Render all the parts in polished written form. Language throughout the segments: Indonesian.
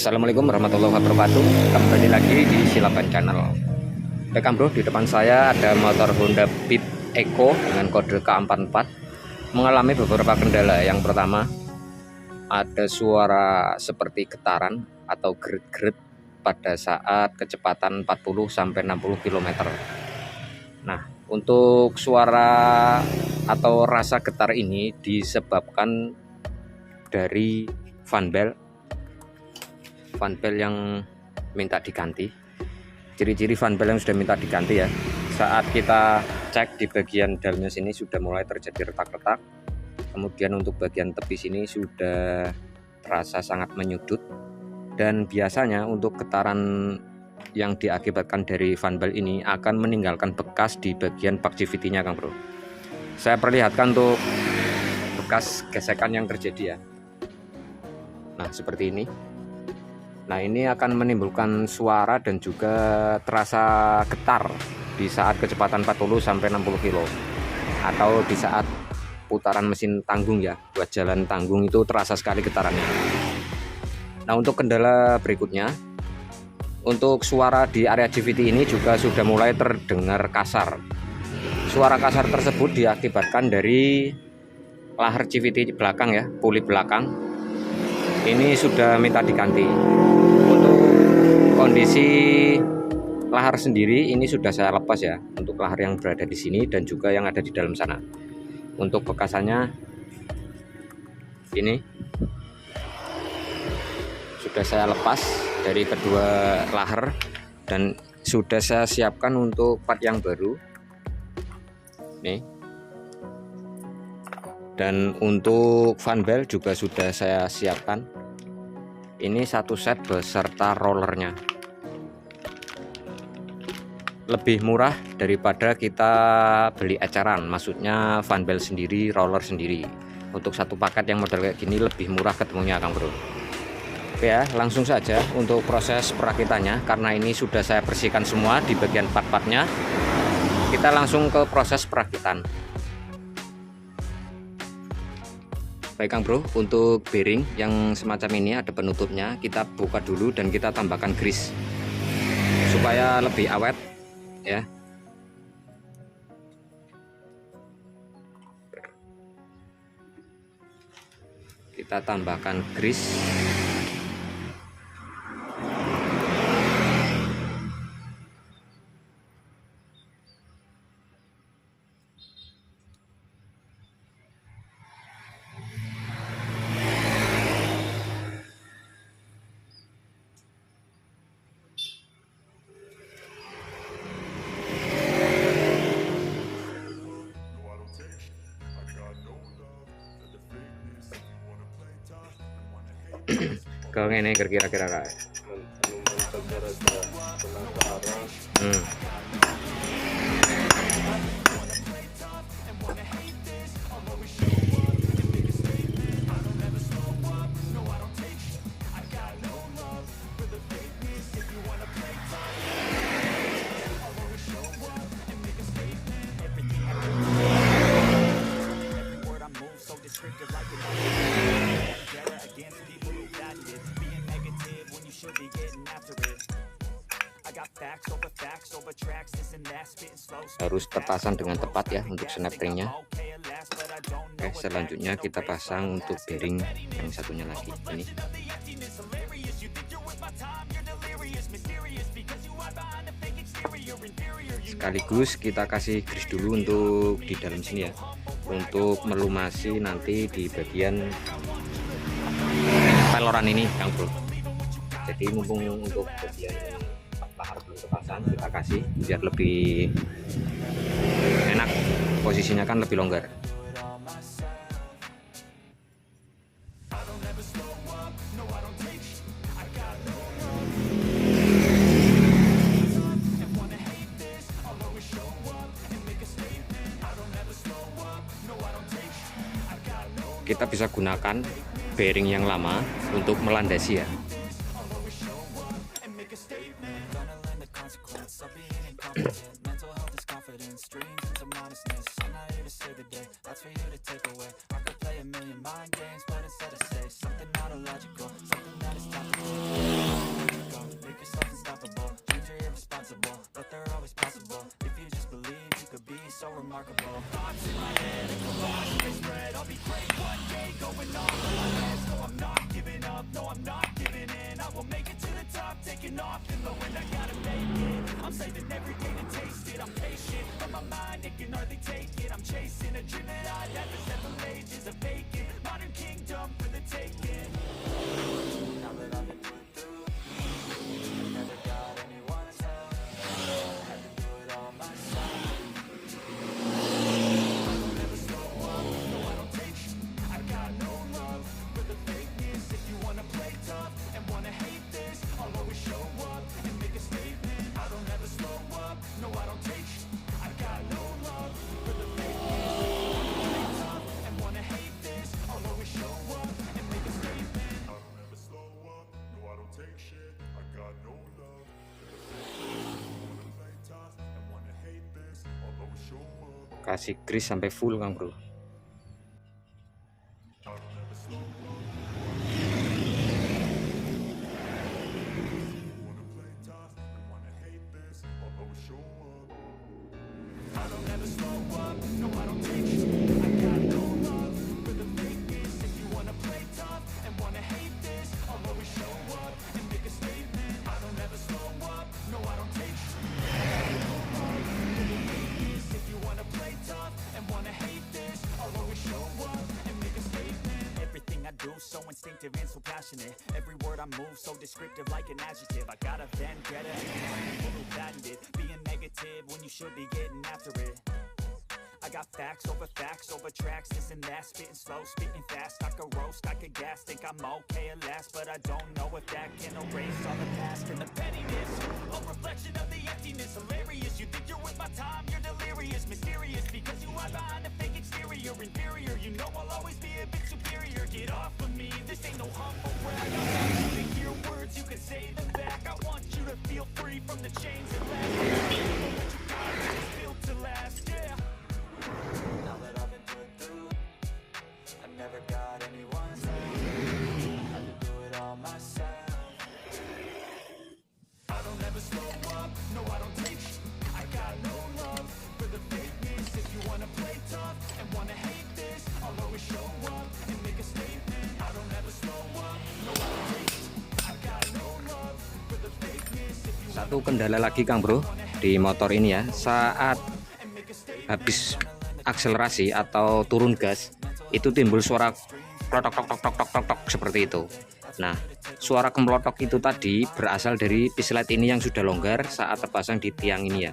Assalamualaikum warahmatullahi wabarakatuh. Kembali lagi di Silaban Channel. Rekam bro, di depan saya ada motor Honda Beat Eco dengan kode K44 mengalami beberapa kendala. Yang pertama, ada suara seperti getaran atau geret-geret pada saat kecepatan 40-60 km. Nah, untuk suara atau rasa getar ini disebabkan dari fan belt yang minta diganti. Ciri-ciri fan belt yang sudah minta diganti ya, saat kita cek di bagian dalamnya sini sudah mulai terjadi retak-retak. Kemudian untuk bagian tepi sini sudah terasa sangat menyudut, dan biasanya untuk getaran yang diakibatkan dari fan belt ini akan meninggalkan bekas di bagian bak CVT nya Kang Bro. Saya perlihatkan untuk bekas gesekan yang terjadi ya. Nah seperti ini. Nah ini akan menimbulkan suara dan juga terasa getar di saat kecepatan 40-60 km, atau di saat putaran mesin tanggung ya, buat jalan tanggung itu terasa sekali getarannya. Nah untuk kendala berikutnya, untuk suara di area CVT ini juga sudah mulai terdengar kasar. Suara kasar tersebut diakibatkan dari lahar CVT belakang ya, puli belakang ini sudah minta diganti. Untuk kondisi lahar sendiri ini sudah saya lepas ya, untuk lahar yang berada di sini dan juga yang ada di dalam sana. Untuk bekasannya ini sudah saya lepas dari kedua lahar dan sudah saya siapkan untuk part yang baru nih. Dan untuk fan belt juga sudah saya siapkan. Ini satu set beserta rollernya. Lebih murah daripada kita beli eceran, maksudnya fan belt sendiri, roller sendiri. Untuk satu paket yang model kayak gini lebih murah ketemunya Kang Bro. Oke ya, langsung saja untuk proses perakitannya. Karena ini sudah saya bersihkan semua di bagian part-partnya, kita langsung ke proses perakitan. Baik Kang Bro, untuk bearing yang semacam ini ada penutupnya, kita buka dulu dan kita tambahkan grease supaya lebih awet ya. Kita tambahkan grease. Kalau ini kira-kira kayak harus terpasang dengan tepat ya untuk snap ringnya. Oke, selanjutnya kita pasang untuk bearing yang satunya lagi ini. Sekaligus kita kasih grease dulu untuk di dalam sini ya, untuk melumasi nanti di bagian peloran ini Kang Bro. Jadi mumpung untuk bagian lahar belum terpasang, kita kasih biar lebih enak, posisinya kan lebih longgar. Kita bisa gunakan bearing yang lama untuk melandasi ya. so remarkable. Thoughts in my head, a collage they spread. I'll be great one day, going off in my head. So I'm not giving up, no I'm not giving in. I will make it to the top, taking off and low, and I gotta make it. I'm saving every day to taste it. I'm patient, but my mind it can hardly take it. I'm chasing a dream that I had for several ages. A vacant modern kingdom for the taking. Now that I've been put through, never got anyone's help. Had to do it all myself. I don't ever slow up, no I don't take sh- I got no love for the fakeness. If you wanna play tough and wanna hate this, I'll always show up and make a statement. I don't ever slow up, no I don't take sh- I got no love for the fakeness. If you wanna play tough and wanna hate this, I'll always show up and make a statement. I don't ever slow up, no I don't take shit. I got no love for the fakeness. If you wanna play tough and wanna hate this, I'll always show up. Kasih grease sampai full Kang Bro. So instinctive and so passionate. Every word I move so descriptive like an adjective. I got a vendetta and patented being negative when you should be getting after it. I got facts over tracks, this and that, spitting slow, spitting fast. I could roast, I could gas, think I'm okay at last, but I don't know if that can erase all the past and the pettiness. A reflection of the emptiness, hilarious. You think you're worth my time, you're delirious, mysterious, because you hide behind a fake exterior, inferior. You know I'll always be a bit superior. Get off of me, this ain't no humble brag. I want you to hear words, you can say them back. I want you to feel free from the chains that last. What you got is built to last, yeah. Now that I've been put through, I never got anyone's help. Had to do it all myself. I don't ever slow up, no I don't take sh- I got no love for the fakeness. If you wanna play tough and wanna hate this, I'll always show up and make a statement. I don't ever slow up, no I don't take sh- I got no love for the fakeness. If you Satu kendala lagi Kang Bro di motor ini ya, saat habis akselerasi atau turun gas itu timbul suara klotok tok tok tok tok tok tok seperti itu. Nah, suara kemelotok itu tadi berasal dari pislet ini yang sudah longgar saat terpasang di tiang ini ya,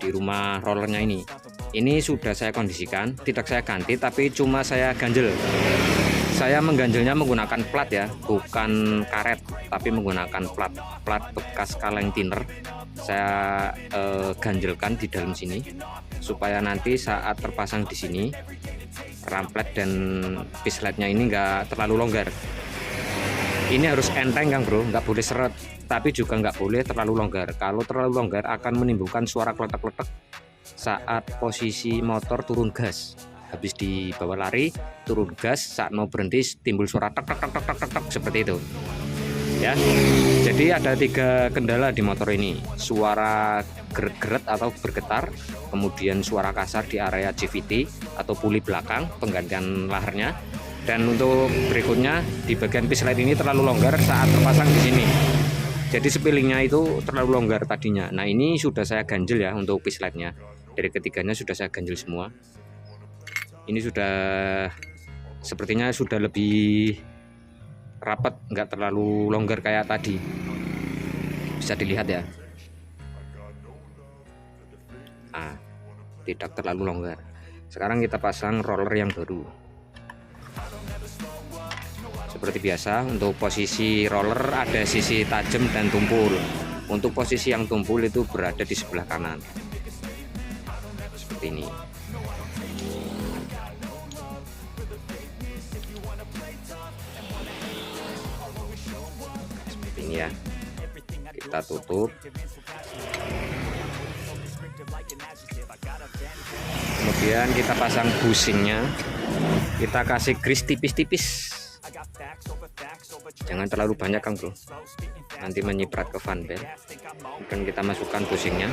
di rumah rollernya ini. Ini sudah saya kondisikan, tidak saya ganti tapi cuma saya ganjel. Saya mengganjelnya menggunakan plat ya, bukan karet, tapi menggunakan plat bekas kaleng thinner. Saya ganjelkan di dalam sini supaya nanti saat terpasang di sini ramplet dan pisletnya ini enggak terlalu longgar. Ini harus enteng Kang Bro, nggak boleh seret, tapi juga nggak boleh terlalu longgar. Kalau terlalu longgar akan menimbulkan suara kletek-kletek saat posisi motor turun gas. Habis dibawa lari, turun gas, saat mau berhenti timbul suara tek tek tek tek tek tek seperti itu. Ya. Jadi ada 3 kendala di motor ini. Suara geret-geret atau bergetar, kemudian suara kasar di area CVT atau puli belakang penggantian laharnya. Dan untuk berikutnya di bagian pislet ini terlalu longgar saat terpasang di sini. Jadi spillingnya itu terlalu longgar tadinya. Nah, ini sudah saya ganjel ya untuk pisletnya. Dari ketiganya sudah saya ganjel semua. Ini sudah sepertinya sudah lebih rapat, nggak terlalu longgar kayak tadi. Bisa dilihat ya. Nah, tidak terlalu longgar. Sekarang kita pasang roller yang baru. Seperti biasa, untuk posisi roller ada sisi tajam dan tumpul. Untuk posisi yang tumpul itu berada di sebelah kanan. Seperti ini. Seperti ini ya. Kita tutup. Kemudian kita pasang bushingnya. Kita kasih grease tipis-tipis. Jangan terlalu banyak Kang Bro, nanti menyiprat ke fan belt. Dan kita masukkan bushingnya.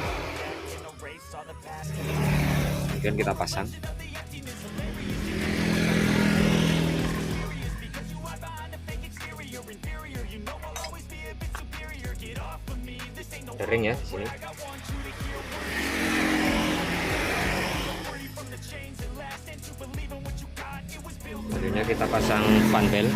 kemudian kita pasang. Ada ring ya di sini. Selanjutnya kita pasang fan belt.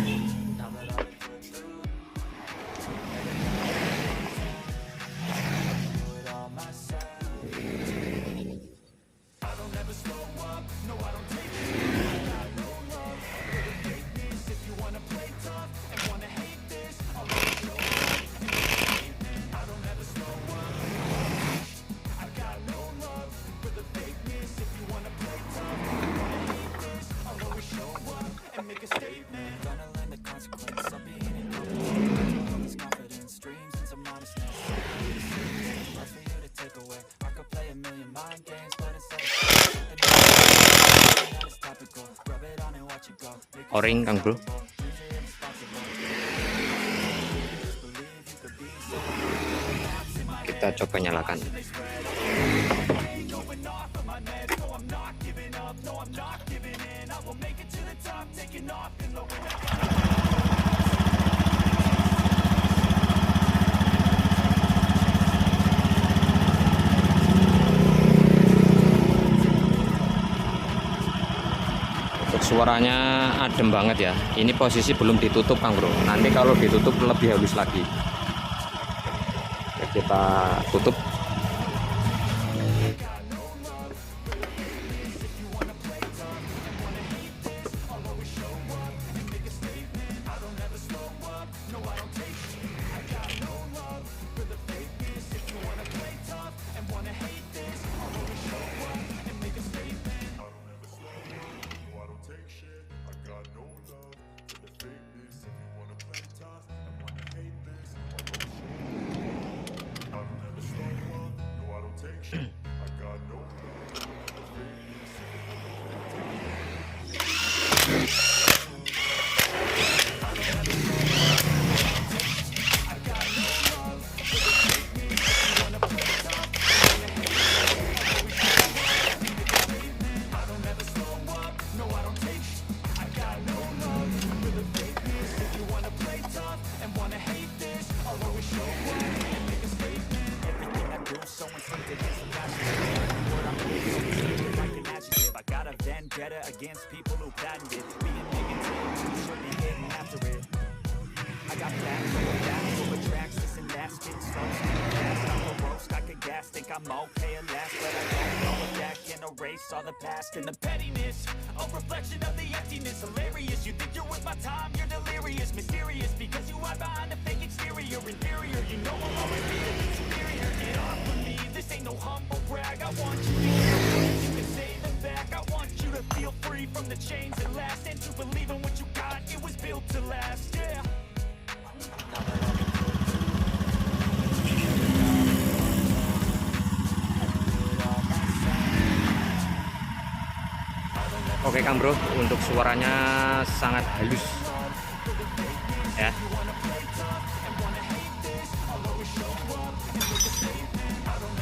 O-ring Kang Bro. Kita coba nyalakan. Suaranya adem banget ya. Ini posisi belum ditutup Kang Bro. Nanti kalau ditutup lebih halus lagi. Ya, kita tutup. Against people who patented being negative, you should be getting after it. I got facts over tracks, this and that, spit slow, spit fast, I'm the roast, I could gas, think I'm okay at last, but I don't know if that can erase all the past and the pettiness, a reflection of the emptiness, hilarious, you think you're worth my time, you're delirious, mysterious, because you hide behind a fake exterior, inferior, you know I'll always be a bit superior, get off of me, this ain't no humble brag, I want you to hear it, you can say them back, I want you to feel free from the chains that last, and to believe in what you got, it was built to last, yeah. Oke Kang Bro, untuk suaranya sangat halus ya.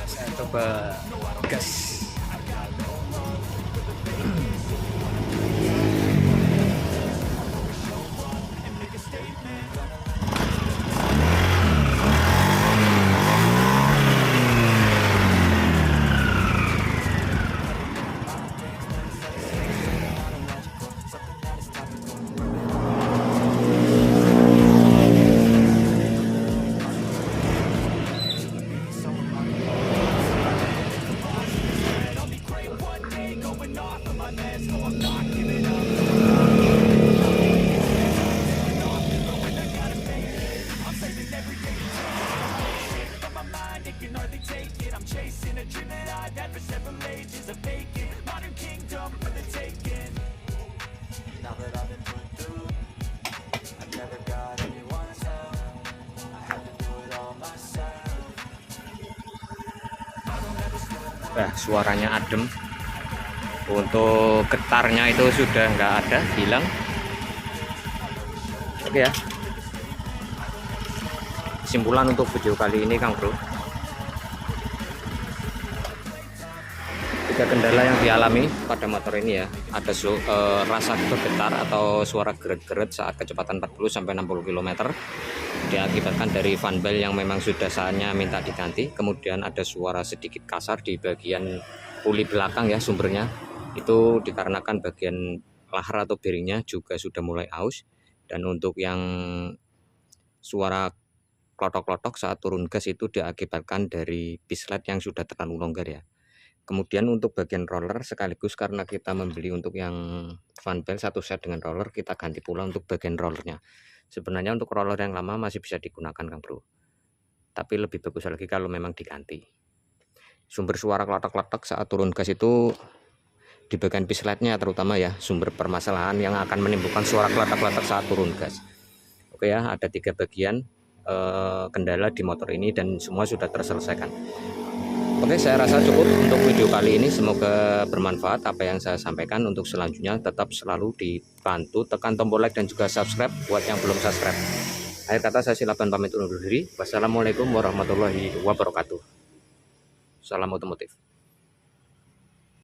Saya coba gas. Nah, suaranya adem. Untuk getarnya itu sudah nggak ada, hilang. Oke ya. Kesimpulan untuk video kali ini Kang Bro, kita 3 kendala yang dialami pada motor ini ya. Ada rasa bergetar atau suara geret-geret saat kecepatan 40 sampai 60 km. Diakibatkan dari fan belt yang memang sudah saatnya minta diganti. Kemudian ada suara sedikit kasar di bagian puli belakang ya, sumbernya. Itu dikarenakan bagian lahar atau bearingnya juga sudah mulai aus. Dan untuk yang suara klotok-klotok saat turun gas itu diakibatkan dari pislet yang sudah terlalu longgar ya. Kemudian untuk bagian roller sekaligus karena kita membeli untuk yang fan belt satu set dengan roller, kita ganti pula untuk bagian rollernya. Sebenarnya untuk roller yang lama masih bisa digunakan Kang Bro, tapi lebih bagus lagi kalau memang diganti. Sumber suara klotok-klotok saat turun gas itu di bagian pisletnya terutama ya, sumber permasalahan yang akan menimbulkan suara klotok-klotok saat turun gas. Oke ya, ada 3 bagian kendala di motor ini dan semua sudah terselesaikan. Oke, saya rasa cukup untuk video kali ini. Semoga bermanfaat apa yang saya sampaikan. Untuk selanjutnya tetap selalu dibantu tekan tombol like dan juga subscribe buat yang belum subscribe. Akhir kata saya silakan pamit undur diri. Wassalamualaikum warahmatullahi wabarakatuh. Salam otomotif.